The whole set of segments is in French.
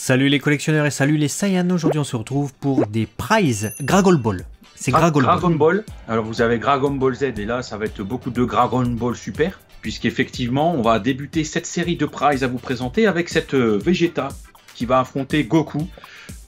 Salut les collectionneurs et salut les Saiyans. Aujourd'hui on se retrouve pour des prizes Dragon Ball. C'est Dragon Ball. Alors vous avez Dragon Ball Z et là ça va être beaucoup de Dragon Ball Super. Puisqu'effectivement on va débuter cette série de prizes à vous présenter avec cette Vegeta qui va affronter Goku.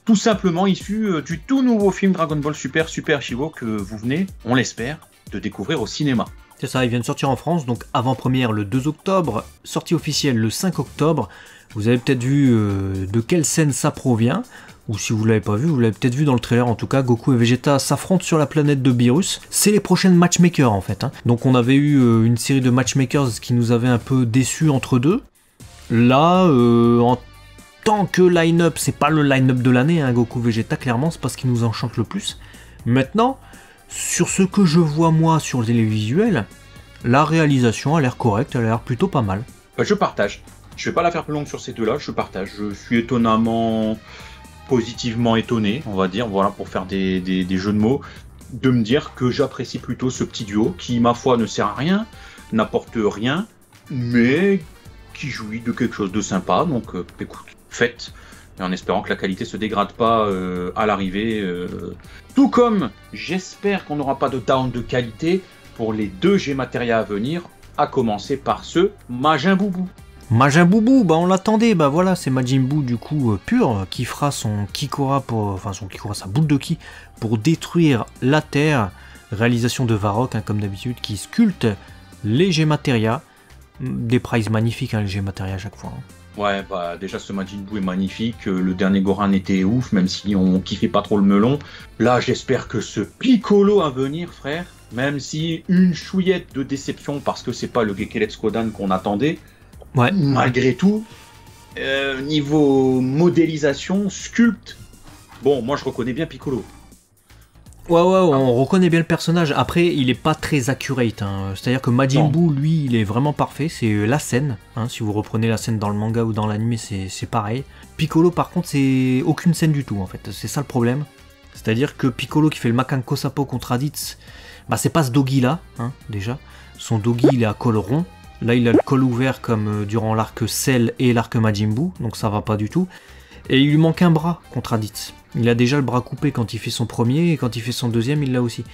Tout simplement issu du tout nouveau film Dragon Ball Super Chivo que vous venez, on l'espère, de découvrir au cinéma. C'est ça, il vient de sortir en France, donc avant-première le 2 octobre, sortie officielle le 5 octobre. Vous avez peut-être vu de quelle scène ça provient, ou si vous ne l'avez pas vu, vous l'avez peut-être vu dans le trailer. En tout cas, Goku et Vegeta s'affrontent sur la planète de Beerus. C'est les prochaines matchmakers en fait. Donc on avait eu une série de matchmakers qui nous avait un peu déçus entre deux. Là, en tant que line-up, c'est pas le line-up de l'année, hein, Goku Vegeta, clairement, c'est pas ce qui nous enchante le plus. Maintenant, sur ce que je vois moi sur le télévisuel, la réalisation a l'air correcte, elle a l'air plutôt pas mal. Je partage. Je vais pas la faire plus longue sur ces deux-là, je partage. Je suis étonnamment, positivement étonné, on va dire, voilà, pour faire des jeux de mots, de me dire que j'apprécie plutôt ce petit duo qui, ma foi, ne sert à rien, n'apporte rien, mais qui jouit de quelque chose de sympa. Donc, écoute, faites, et en espérant que la qualité se dégrade pas à l'arrivée. Tout comme j'espère qu'on n'aura pas de down de qualité pour les deux G-Materia à venir, à commencer par ce Majin Boubou. Majin Boubou, bah on l'attendait, bah voilà, c'est Majin Buu du coup pur, qui fera son Kikora sa boule de ki pour détruire la Terre. Réalisation de Varrock, hein, comme d'habitude, qui sculpte les G-Materia. Des prizes magnifiques, hein, les G-Materia à chaque fois. Hein. Ouais, bah déjà ce Majin Buu est magnifique, le dernier Goran était ouf, même si on kiffait pas trop le melon. Là, j'espère que ce Piccolo à venir, frère, même si une chouillette de déception parce que c'est pas le Gekeletsu Kodan qu'on attendait. Ouais. Malgré tout, niveau modélisation, sculpte, bon, moi je reconnais bien Piccolo. Ouais, on reconnaît bien le personnage. Après, il est pas très accurate. Hein. C'est-à-dire que Majin Buu, lui, il est vraiment parfait. C'est la scène. Hein. Si vous reprenez la scène dans le manga ou dans l'anime, c'est pareil. Piccolo, par contre, c'est aucune scène du tout, en fait. C'est ça le problème. C'est-à-dire que Piccolo qui fait le Makanko Sapo contre Raditz, bah c'est pas ce Dogi-là, hein, déjà. Son Dogi, il est à col rond. Là, il a le col ouvert comme durant l'arc Cell et l'arc Majin Buu, donc ça va pas du tout. Et il lui manque un bras contre Raditz. Il a déjà le bras coupé quand il fait son premier, et quand il fait son deuxième, il l'a aussi.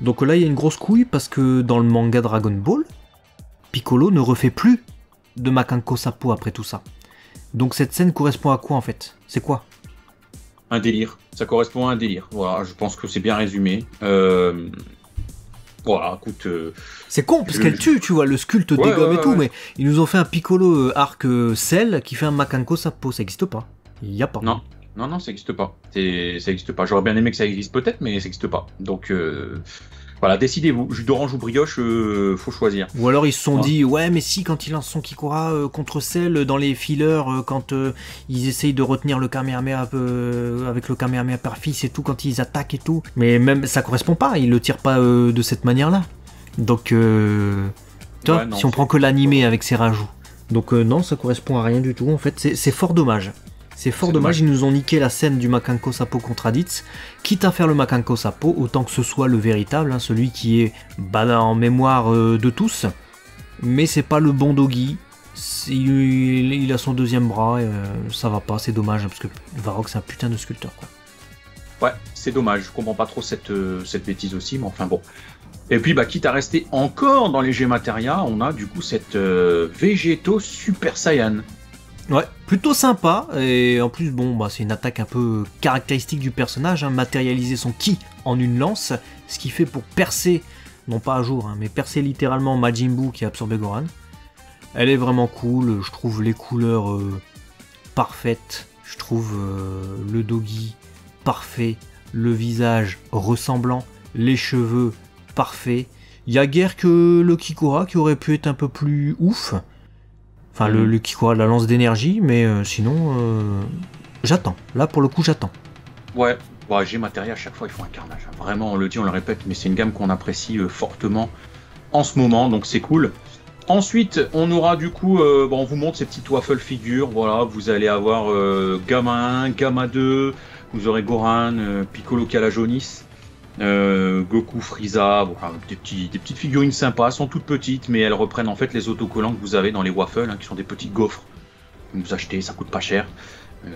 Donc là, il y a une grosse couille, parce que dans le manga Dragon Ball, Piccolo ne refait plus de Makanko Sapo après tout ça. Donc cette scène correspond à quoi, en fait? C'est quoi? Un délire. Ça correspond à un délire. Voilà, je pense que c'est bien résumé. Voilà, écoute... c'est con, parce qu'elle tue, tu vois, le sculpte dégomme et tout, mais ils nous ont fait un Piccolo arc Cell qui fait un Makanko Sapo, ça n'existe pas. Il n'y a pas. Non, ça n'existe pas. Ça n'existe pas. J'aurais bien aimé que ça existe peut-être, mais ça n'existe pas. Donc, voilà, décidez-vous. Jus d'orange ou brioche, faut choisir. Ou alors ils se sont dit, ouais, mais si, quand il lance son Kikora contre Cell, dans les fillers, quand ils essayent de retenir le Kamehameha avec le Kamehameha par fils et tout, quand ils attaquent et tout. Mais même, ça correspond pas, ils le tirent pas de cette manière-là. Donc, toi, si on prend que l'animé avec ses rajouts. Donc, non, ça correspond à rien du tout, en fait, c'est fort dommage. C'est fort dommage, ils nous ont niqué la scène du Makanko Sapo contre Raditz. Quitte à faire le Makanko Sapo, autant que ce soit le véritable, hein, celui qui est en mémoire de tous. Mais c'est pas le bon Dogi. Il a son deuxième bras, et, ça va pas, c'est dommage, hein, parce que Varrock c'est un putain de sculpteur, quoi. Ouais, c'est dommage, je comprends pas trop cette bêtise aussi, mais enfin bon. Et puis, bah, quitte à rester encore dans les G-Materia, on a du coup cette Végéto Super Saiyan. Ouais, plutôt sympa, et en plus, bon, bah, c'est une attaque un peu caractéristique du personnage, hein, matérialiser son ki en une lance, ce qui fait pour percer, non pas à jour, hein, mais percer littéralement Majin Buu qui a absorbé Goran. Elle est vraiment cool, je trouve les couleurs parfaites, je trouve le Dogi parfait, le visage ressemblant, les cheveux parfaits. Il y a guère que le Kikora qui aurait pu être un peu plus ouf. Enfin, le Kikora, la lance d'énergie, mais sinon, j'attends. Là, pour le coup, j'attends. Ouais, G-Materia, à chaque fois, ils font un carnage. Vraiment, on le dit, on le répète, mais c'est une gamme qu'on apprécie fortement en ce moment, donc c'est cool. Ensuite, on aura du coup, on vous montre ces petites waffle figures. Voilà, vous allez avoir Gamma 1, Gamma 2, vous aurez Goran, Piccolo Kalajonis. Goku, Frieza, voilà, des petites figurines sympas, elles sont toutes petites, mais elles reprennent en fait les autocollants que vous avez dans les waffles, hein, qui sont des petits gaufres que vous achetez, ça coûte pas cher.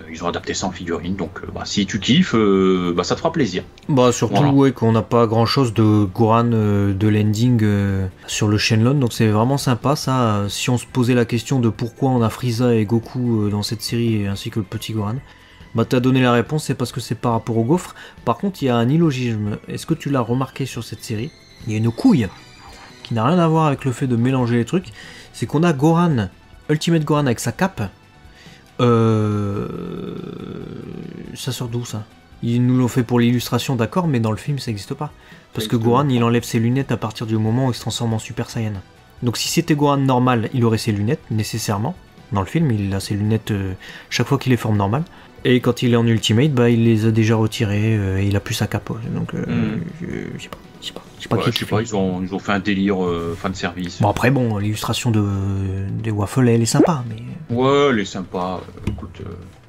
Ils ont adapté ça en figurine, donc si tu kiffes, ça te fera plaisir. Bah surtout Voilà. qu'on n'a pas grand chose de Goran de l'ending sur le Shenlong, donc c'est vraiment sympa ça. Si on se posait la question de pourquoi on a Frieza et Goku dans cette série ainsi que le petit Goran, bah t'as donné la réponse, c'est parce que c'est par rapport au gaufre. Par contre il y a un illogisme, est-ce que tu l'as remarqué sur cette série? Il y a une couille qui n'a rien à voir avec le fait de mélanger les trucs, c'est qu'on a Goran, Ultimate Goran avec sa cape. Ça sort d'où ça? Ils nous l'ont fait pour l'illustration, d'accord, mais dans le film ça n'existe pas. Parce que Goran il enlève ses lunettes à partir du moment où il se transforme en Super Saiyan. Donc si c'était Goran normal, il aurait ses lunettes, nécessairement. Dans le film, il a ses lunettes chaque fois qu'il est forme normale. Et quand il est en Ultimate, bah il les a déjà retirées et il a plus sa cape. Donc je sais pas. Ils ont fait un délire fan service. Bon après bon, l'illustration des Waffles elle est sympa, mais. Ouais, elle est sympa. Écoute,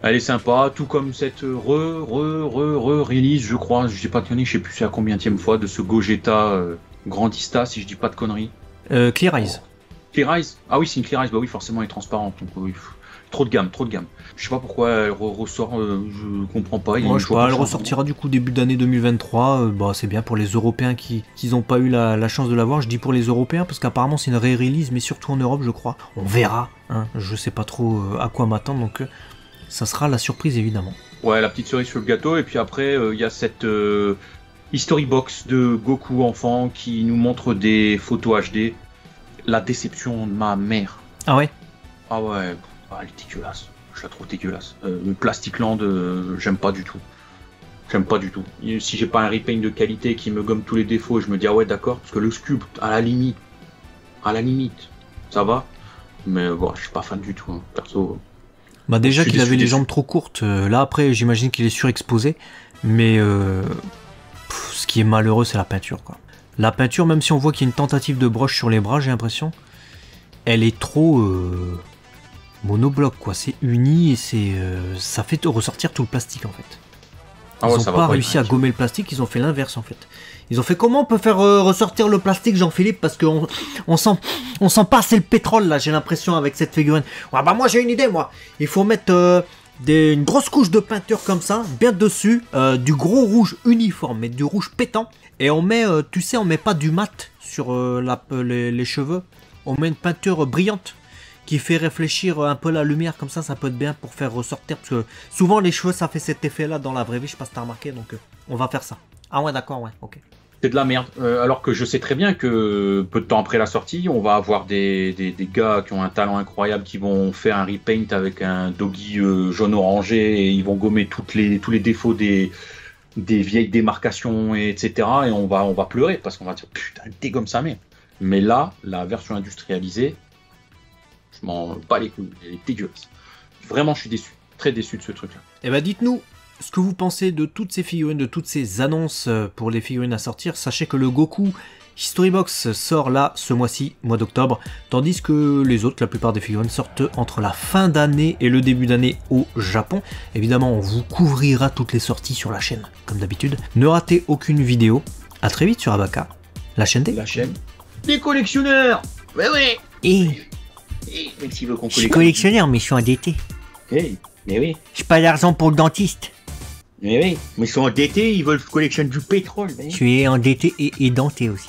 elle est sympa, tout comme cette release, je crois. Je dis pas de conneries, je sais plus c'est la combienième fois de ce Gogeta Grandista, si je dis pas de conneries. Clear Eyes. Clear Eyes. Ah oui, c'est une Clear Eyes. Bah oui, forcément, elle est transparente. Donc oui. Trop de gamme. Je sais pas pourquoi elle ressort, je comprends pas. Ouais, je sais pas, elle ressortira du coup début d'année 2023. C'est bien pour les Européens qui n'ont pas eu la chance de l'avoir. Je dis pour les Européens parce qu'apparemment c'est une ré-release, mais surtout en Europe, je crois. On verra. Hein. Je sais pas trop à quoi m'attendre, donc ça sera la surprise évidemment. Ouais, la petite cerise sur le gâteau. Et puis après, il y a cette history box de Goku enfant qui nous montre des photos HD. La déception de ma mère. Ah ouais? Ah ouais. Elle est dégueulasse, je la trouve dégueulasse. Le Plastic Land, j'aime pas du tout. Si j'ai pas un repaint de qualité qui me gomme tous les défauts, je me dis ah ouais d'accord, parce que le sculpt, à la limite, ça va. Mais bon, je suis pas fan du tout, hein. Perso. Bah déjà qu'il avait les jambes trop courtes, là après j'imagine qu'il est surexposé, mais ce qui est malheureux c'est la peinture quoi. La peinture, même si on voit qu'il y a une tentative de broche sur les bras, j'ai l'impression, elle est trop... monobloc quoi, c'est uni et ça fait ressortir tout le plastique en fait. Ils n'ont pas réussi à gommer le plastique, ils ont fait l'inverse en fait. Ils ont fait comment on peut faire ressortir le plastique, Jean-Philippe, parce qu'on sent pas assez le pétrole là, j'ai l'impression avec cette figurine. Ouais, bah moi j'ai une idée moi, il faut mettre une grosse couche de peinture comme ça, bien dessus, du gros rouge uniforme, mais du rouge pétant, et on met, tu sais, on met pas du mat sur les cheveux, on met une peinture brillante qui fait réfléchir un peu la lumière, comme ça peut être bien pour faire ressortir, parce que souvent les cheveux ça fait cet effet là dans la vraie vie, je sais pas si t'as remarqué, donc on va faire ça. Ah ouais d'accord, ouais, ok. C'est de la merde, alors que je sais très bien que peu de temps après la sortie, on va avoir des gars qui ont un talent incroyable qui vont faire un repaint avec un doggy jaune orangé et ils vont gommer tous les défauts des vieilles démarcations, etc. Et on va pleurer parce qu'on va dire putain, dégomme sa mère. Mais là, la version industrialisée, je m'en bats les couilles, elle est dégueulasse. Vraiment, je suis déçu, très déçu de ce truc-là. Eh ben dites-nous ce que vous pensez de toutes ces figurines, de toutes ces annonces pour les figurines à sortir. Sachez que le Goku History Box sort là, ce mois-ci, mois d'octobre, tandis que les autres, la plupart des figurines, sortent entre la fin d'année et le début d'année au Japon. Évidemment, on vous couvrira toutes les sorties sur la chaîne, comme d'habitude. Ne ratez aucune vidéo. À très vite sur Abaka, la chaîne La chaîne des collectionneurs. Mais oui. Je suis collectionneur, mais je suis endetté. Hey, mais oui. J'ai pas d'argent pour le dentiste. Mais oui. Mais ils sont endettés, ils veulent collectionner du pétrole. Je suis endetté et édenté aussi.